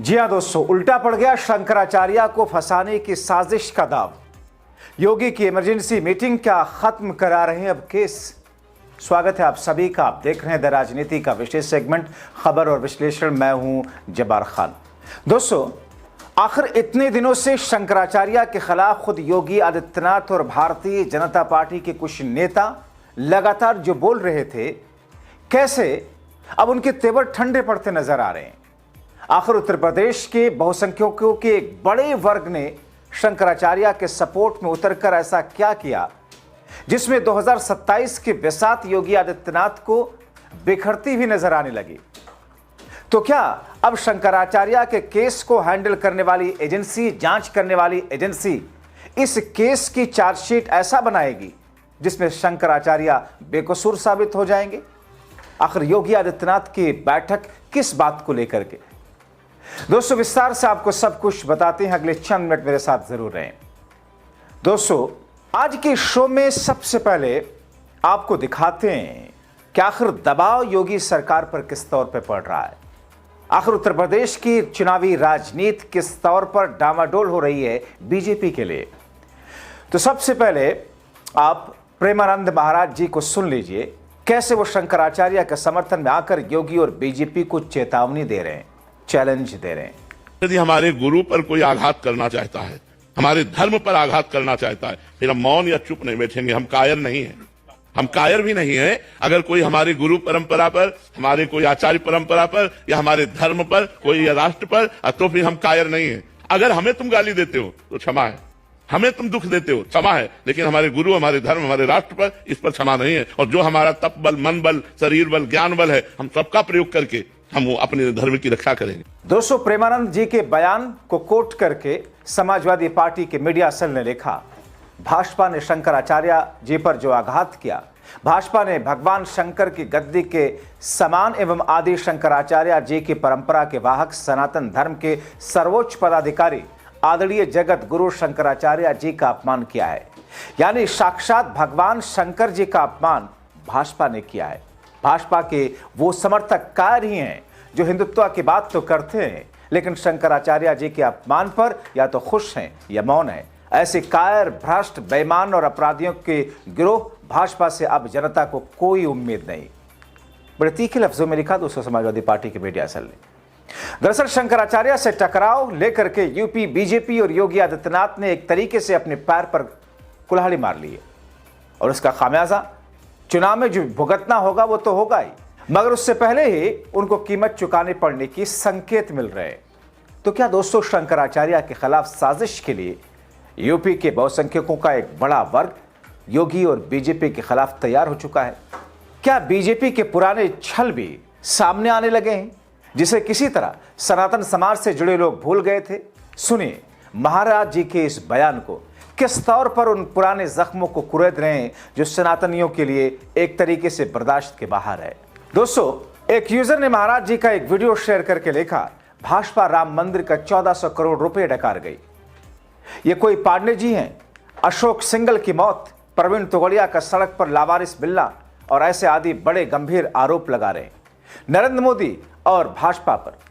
जी हां दोस्तों, उल्टा पड़ गया शंकराचार्य को फंसाने की साजिश का दाव। योगी की इमरजेंसी मीटिंग क्या खत्म करा रहे हैं अब केस। स्वागत है आप सभी का। आप देख रहे हैं द राजनीति का विशेष सेगमेंट खबर और विश्लेषण। मैं हूं जब्बार खान। दोस्तों, आखिर इतने दिनों से शंकराचार्य के खिलाफ खुद योगी आदित्यनाथ और भारतीय जनता पार्टी के कुछ नेता लगातार जो बोल रहे थे, कैसे अब उनके तेवर ठंडे पड़ते नजर आ रहे हैं। आखिर उत्तर प्रदेश के बहुसंख्यकों के एक बड़े वर्ग ने शंकराचार्य के सपोर्ट में उतरकर ऐसा क्या किया जिसमें 2027 के बिसात योगी आदित्यनाथ को बिखरती हुई नजर आने लगी। तो क्या अब शंकराचार्य के केस को हैंडल करने वाली एजेंसी, जांच करने वाली एजेंसी इस केस की चार्जशीट ऐसा बनाएगी जिसमें शंकराचार्य बेकसूर साबित हो जाएंगे। आखिर योगी आदित्यनाथ की बैठक किस बात को लेकर के। दोस्तों, विस्तार से आपको सब कुछ बताते हैं। अगले चंद मिनट मेरे साथ जरूर रहें। दोस्तों, आज के शो में सबसे पहले आपको दिखाते हैं कि आखिर दबाव योगी सरकार पर किस तौर पर पड़ रहा है। आखिर उत्तर प्रदेश की चुनावी राजनीति किस तौर पर डामाडोल हो रही है बीजेपी के लिए। तो सबसे पहले आप प्रेमानंद महाराज जी को सुन लीजिए, कैसे वो शंकराचार्य के समर्थन में आकर योगी और बीजेपी को चेतावनी दे रहे हैं, चैलेंज दे रहे हैं। यदि हमारे गुरु पर कोई आघात करना चाहता है, हमारे धर्म पर आघात करना चाहता है, फिर हम मौन या चुप नहीं बैठेंगे। हम कायर नहीं हैं, हम कायर भी नहीं हैं। अगर कोई हमारे गुरु परंपरा पर, हमारे कोई आचार्य परंपरा पर या हमारे धर्म पर, कोई राष्ट्र पर, तो फिर हम कायर नहीं हैं। अगर हमें तुम गाली देते हो तो क्षमा है, हमें तुम दुख देते हो क्षमा है, लेकिन हमारे गुरु, हमारे धर्म, हमारे राष्ट्र पर इस पर क्षमा नहीं है। और जो हमारा तप बल, मन बल, शरीर बल, ज्ञान बल है, हम सबका प्रयोग करके हम वो अपने धर्म की रक्षा करेंगे। दोस्तों, प्रेमानंद जी के बयान को कोट करके समाजवादी पार्टी के मीडिया सेल ने लिखा, भाजपा ने शंकराचार्य जी पर जो आघात किया, भाजपा ने भगवान शंकर की गद्दी के समान एवं आदि शंकराचार्य जी की परंपरा के वाहक, सनातन धर्म के सर्वोच्च पदाधिकारी आदरणीय जगत गुरु शंकराचार्य जी का अपमान किया है। यानी साक्षात भगवान शंकर जी का अपमान भाजपा ने किया है। भाजपा के वो समर्थक कायर ही हैं जो हिंदुत्व की बात तो करते हैं, लेकिन शंकराचार्य जी के अपमान पर या तो खुश हैं या मौन हैं। ऐसे कायर, भ्रष्ट, बेईमान और अपराधियों के गिरोह भाजपा से अब जनता को कोई उम्मीद नहीं। बड़े तीखे लफ्जों में लिखा दोस्तों समाजवादी पार्टी के मीडिया सेल ने। दरअसल शंकराचार्य से टकराव लेकर के यूपी बीजेपी और योगी आदित्यनाथ ने एक तरीके से अपने पैर पर कुल्हाड़ी मार ली है, और उसका खामियाजा चुनाव में जो भुगतना होगा वो तो होगा ही, मगर उससे पहले ही उनको कीमत चुकाने पड़ने की संकेत मिल रहे हैं। तो क्या दोस्तों, शंकराचार्य के खिलाफ साजिश के लिए यूपी के बहुसंख्यकों का एक बड़ा वर्ग योगी और बीजेपी के खिलाफ तैयार हो चुका है? क्या बीजेपी के पुराने छल भी सामने आने लगे हैं जिसे किसी तरह सनातन समाज से जुड़े लोग भूल गए थे? सुनिए महाराज जी के इस बयान को, किस तौर पर उन पुराने जख्मों को कुरेद रहे हैं जो सनातनियों के लिए एक तरीके से बर्दाश्त के बाहर है। दोस्तों, एक यूजर ने महाराज जी का एक वीडियो शेयर करके लिखा, भाजपा राम मंदिर का 1400 करोड़ रुपए डकार गई। ये कोई पांडे जी हैं? अशोक सिंघल की मौत, प्रवीण तोगड़िया का सड़क पर लावारिस मिलना और ऐसे आदि बड़े गंभीर आरोप लगा रहे हैं नरेंद्र मोदी और भाजपा पर।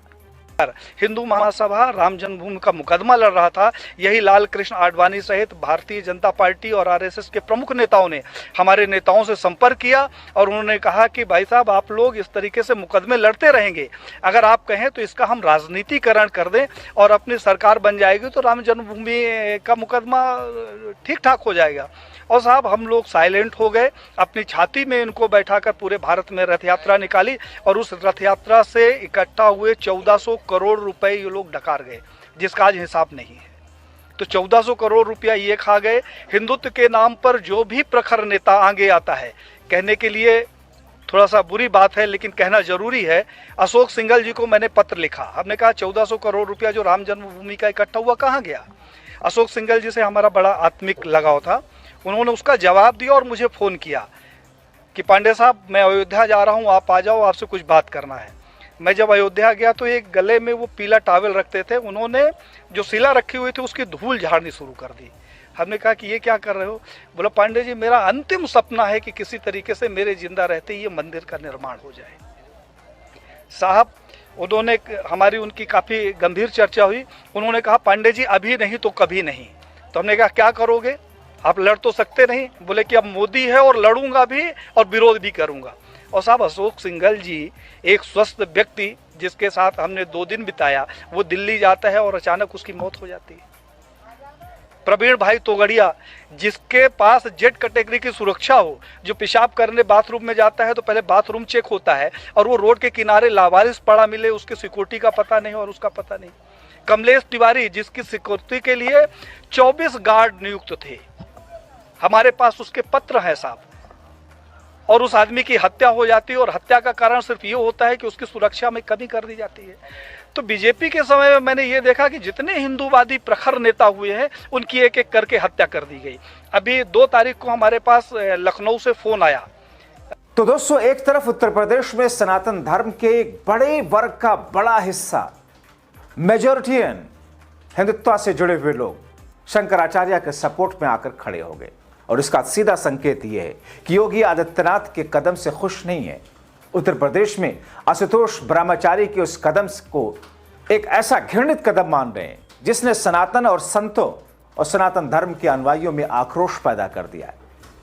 हिंदू महासभा राम जन्मभूमि का मुकदमा लड़ रहा था। यही लाल कृष्ण आडवाणी सहित भारतीय जनता पार्टी और आरएसएस के प्रमुख नेताओं ने हमारे नेताओं से संपर्क किया और उन्होंने कहा कि भाई साहब, आप लोग इस तरीके से मुकदमे लड़ते रहेंगे, अगर आप कहें तो इसका हम राजनीतिकरण कर दें और अपनी सरकार बन जाएगी तो राम जन्मभूमि का मुकदमा ठीक ठाक हो जाएगा। और साहब, हम लोग साइलेंट हो गए। अपनी छाती में इनको बैठाकर पूरे भारत में रथ यात्रा निकाली और उस रथ यात्रा से इकट्ठा हुए 1400 करोड़ रुपए ये लोग डकार गए, जिसका आज हिसाब नहीं है। तो 1400 करोड़ रुपया ये खा गए। हिंदुत्व के नाम पर जो भी प्रखर नेता आगे आता है, कहने के लिए थोड़ा सा बुरी बात है लेकिन कहना जरूरी है, अशोक सिंघल जी को मैंने पत्र लिखा। हमने कहा 1400 करोड़ रुपया जो राम जन्मभूमि का इकट्ठा हुआ कहाँ गया? अशोक सिंघल जी से हमारा बड़ा आत्मिक लगाव था। उन्होंने उसका जवाब दिया और मुझे फ़ोन किया कि पांडे साहब, मैं अयोध्या जा रहा हूँ, आप आ जाओ, आपसे कुछ बात करना है। मैं जब अयोध्या गया तो एक गले में वो पीला टॉवल रखते थे, उन्होंने जो शिला रखी हुई थी उसकी धूल झाड़नी शुरू कर दी। हमने कहा कि ये क्या कर रहे हो? बोला, पांडे जी, मेरा अंतिम सपना है कि किसी तरीके से मेरे जिंदा रहते ये मंदिर का निर्माण हो जाए। साहब, उन्होंने हमारी उनकी काफ़ी गंभीर चर्चा हुई। उन्होंने कहा पांडे जी अभी नहीं तो कभी नहीं। तो हमने कहा क्या करोगे, आप लड़ तो सकते नहीं। बोले कि अब मोदी है और लड़ूंगा भी और विरोध भी करूंगा। और साहब अशोक सिंघल जी एक स्वस्थ व्यक्ति जिसके साथ हमने 2 दिन बिताया, वो दिल्ली जाता है और अचानक उसकी मौत हो जाती है। प्रवीण भाई तोगड़िया जिसके पास जेड कैटेगरी की सुरक्षा हो, जो पेशाब करने बाथरूम में जाता है तो पहले बाथरूम चेक होता है, और वो रोड के किनारे लावारिस पड़ा मिले, उसके सिक्योरिटी का पता नहीं और उसका पता नहीं। कमलेश तिवारी जिसकी सिक्योरिटी के लिए 24 गार्ड नियुक्त थे, हमारे पास उसके पत्र हैं साहब, और उस आदमी की हत्या हो जाती है और हत्या का कारण सिर्फ ये होता है कि उसकी सुरक्षा में कमी कर दी जाती है। तो बीजेपी के समय में मैंने ये देखा कि जितने हिंदूवादी प्रखर नेता हुए हैं उनकी एक एक करके हत्या कर दी गई। अभी 2 तारीख को हमारे पास लखनऊ से फोन आया। तो दोस्तों, एक तरफ उत्तर प्रदेश में सनातन धर्म के एक बड़े वर्ग का बड़ा हिस्सा, मेजोरिटियन हिंदुत्व से जुड़े हुए लोग शंकराचार्य के सपोर्ट में आकर खड़े हो गए, और इसका सीधा संकेत यह है कि योगी आदित्यनाथ के कदम से खुश नहीं है। उत्तर प्रदेश में आशुतोष ब्रह्मचारी के उस कदम को एक ऐसा घृणित कदम मान रहे हैं जिसने सनातन और संतों और सनातन धर्म के अनुयायियों में आक्रोश पैदा कर दिया है।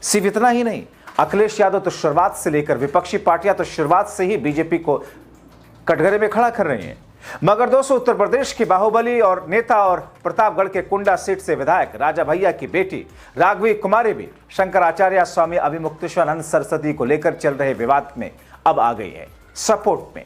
सिर्फ इतना ही नहीं, अखिलेश यादव तो शुरुआत से लेकर विपक्षी पार्टियां तो शुरुआत से ही बीजेपी को कटघरे में खड़ा कर रही हैं। मगर दोस्तों, उत्तर प्रदेश की बाहुबली और नेता और प्रतापगढ़ के कुंडा सीट से विधायक राजा भैया की बेटी राघवी कुमारी भी शंकराचार्य स्वामी अभिमुक्तेश्वरानंद सरस्वती को लेकर चल रहे विवाद में अब आ गई है सपोर्ट में।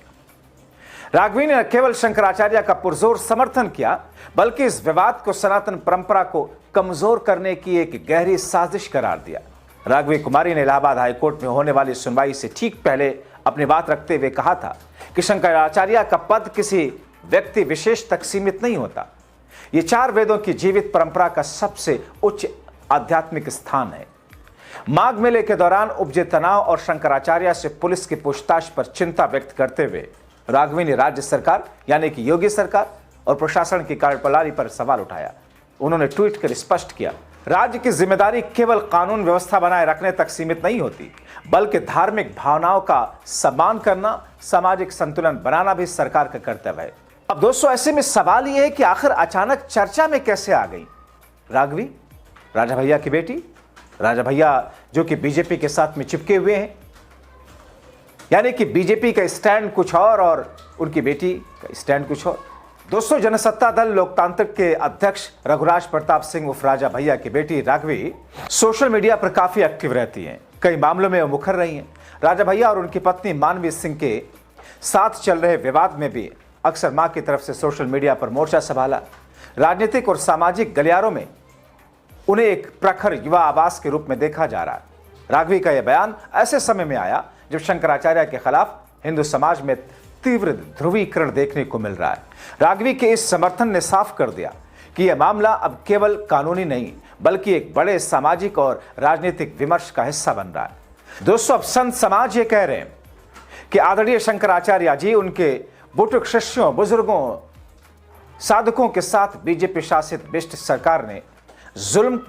राघवी ने न केवल शंकराचार्य का पुरजोर समर्थन किया, बल्कि इस विवाद को सनातन परंपरा को कमजोर करने की एक गहरी साजिश करार दिया। राघवी कुमारी ने इलाहाबाद हाईकोर्ट में होने वाली सुनवाई से ठीक पहले अपनी बात रखते हुए कहा था कि शंकराचार्य का पद किसी व्यक्ति विशेष तक सीमित नहीं होता। यह 4 वेदों की जीवित परंपरा का सबसे उच्च आध्यात्मिक स्थान है। माघ मेले के दौरान उपजे तनाव और शंकराचार्य से पुलिस की पूछताछ पर चिंता व्यक्त करते हुए राघवी ने राज्य सरकार यानी कि योगी सरकार और प्रशासन की कार्यप्रणाली पर सवाल उठाया। उन्होंने ट्वीट कर स्पष्ट किया, राज्य की जिम्मेदारी केवल कानून व्यवस्था बनाए रखने तक सीमित नहीं होती, बल्कि धार्मिक भावनाओं का सम्मान करना, सामाजिक संतुलन बनाना भी सरकार का कर्तव्य है। अब दोस्तों, ऐसे में सवाल यह है कि आखिर अचानक चर्चा में कैसे आ गई राघवी, राजा भैया की बेटी, राजा भैया जो कि बीजेपी के साथ में चिपके हुए हैं, यानी कि बीजेपी का स्टैंड कुछ और उनकी बेटी का स्टैंड कुछ और। दोस्तों, जनसत्ता दल लोकतांत्रिक के अध्यक्ष रघुराज प्रताप सिंह उर्फ राजा भैया की बेटी राघवी सोशल मीडिया पर काफी एक्टिव रहती हैं, कई मामलों में वो मुखर रही हैं। राजा भैया और उनकी पत्नी मानवी सिंह के साथ चल रहे विवाद में भी अक्सर मां की तरफ से सोशल मीडिया पर मोर्चा संभाला। राजनीतिक और सामाजिक गलियारों में उन्हें एक प्रखर युवा आवाज के रूप में देखा जा रहा है। राघवी का यह बयान ऐसे समय में आया जब शंकराचार्य के खिलाफ हिंदू समाज में तीव्र ध्रुवीकरण देखने को मिल रहा है। राघवी के इस समर्थन ने साफ कर दिया कि यह मामला अब केवल कानूनी नहीं बल्कि एक बड़े सामाजिक और राजनीतिक विमर्श का हिस्सा बन रहा है। दोस्तों, अब संत समाज ये कह रहे हैं कि आदरणीय शंकराचार्य जी उनके बुजुर्ग शिष्यों, बुजुर्गों, साधकों के साथ बीजेपी शासित बिष्ट सरकार ने जुल्म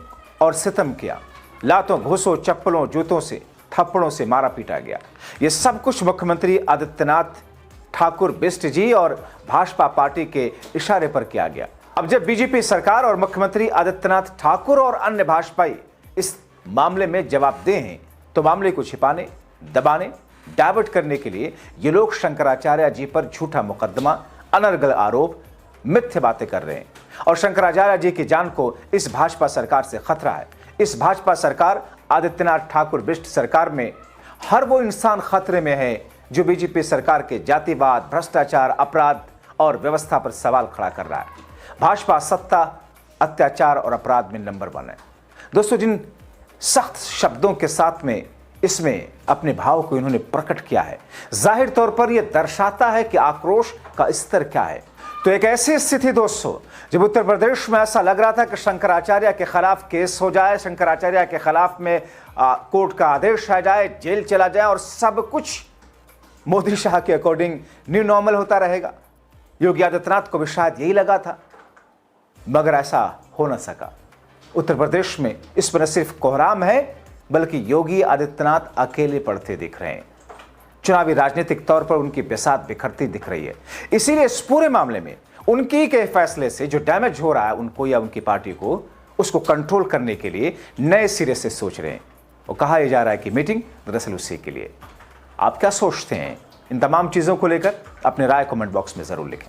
और सितम किया। लातों, घूसों, चप्पलों, जूतों से, थप्पड़ों से मारा पीटा गया। यह सब कुछ मुख्यमंत्री आदित्यनाथ ठाकुर बिष्ट जी और भाजपा पार्टी के इशारे पर किया गया। अब जब बीजेपी सरकार और मुख्यमंत्री आदित्यनाथ ठाकुर और अन्य भाजपाई इस मामले में जवाबदेह हैं, तो मामले को छिपाने, दबाने, डाइवर्ट करने के लिए ये लोग शंकराचार्य जी पर झूठा मुकदमा, अनर्गल आरोप, मिथ्या बातें कर रहे हैं। और शंकराचार्य जी की जान को इस भाजपा सरकार से खतरा है। इस भाजपा सरकार, आदित्यनाथ ठाकुर बिष्ट सरकार में हर वो इंसान खतरे में है जो बीजेपी सरकार के जातिवाद, भ्रष्टाचार, अपराध और व्यवस्था पर सवाल खड़ा कर रहा है। भाजपा सत्ता, अत्याचार और अपराध में नंबर 1 है। दोस्तों, जिन सख्त शब्दों के साथ में इसमें अपने भाव को इन्होंने प्रकट किया है, जाहिर तौर पर यह दर्शाता है कि आक्रोश का स्तर क्या है। तो एक ऐसी स्थिति दोस्तों, जब उत्तर प्रदेश में ऐसा लग रहा था कि शंकराचार्य के खिलाफ केस हो जाए, शंकराचार्य के खिलाफ में कोर्ट का आदेश आ जाए, जेल चला जाए और सब कुछ मोदी शाह के अकॉर्डिंग न्यू नॉर्मल होता रहेगा। योगी आदित्यनाथ को भी शायद यही लगा था, मगर ऐसा हो न सका। उत्तर प्रदेश में इस पर न सिर्फ कोहराम है, बल्कि योगी आदित्यनाथ अकेले पड़ते दिख रहे हैं। चुनावी राजनीतिक तौर पर उनकी बिसात बिखरती दिख रही है। इसीलिए इस पूरे मामले में उनकी के फैसले से जो डैमेज हो रहा है उनको या उनकी पार्टी को, उसको कंट्रोल करने के लिए नए सिरे से सोच रहे हैं। वो कहा यह जा रहा है कि मीटिंग दरअसल उसी के लिए। आप क्या सोचते हैं इन तमाम चीजों को लेकर? अपने राय कमेंट बॉक्स में जरूर लिखें।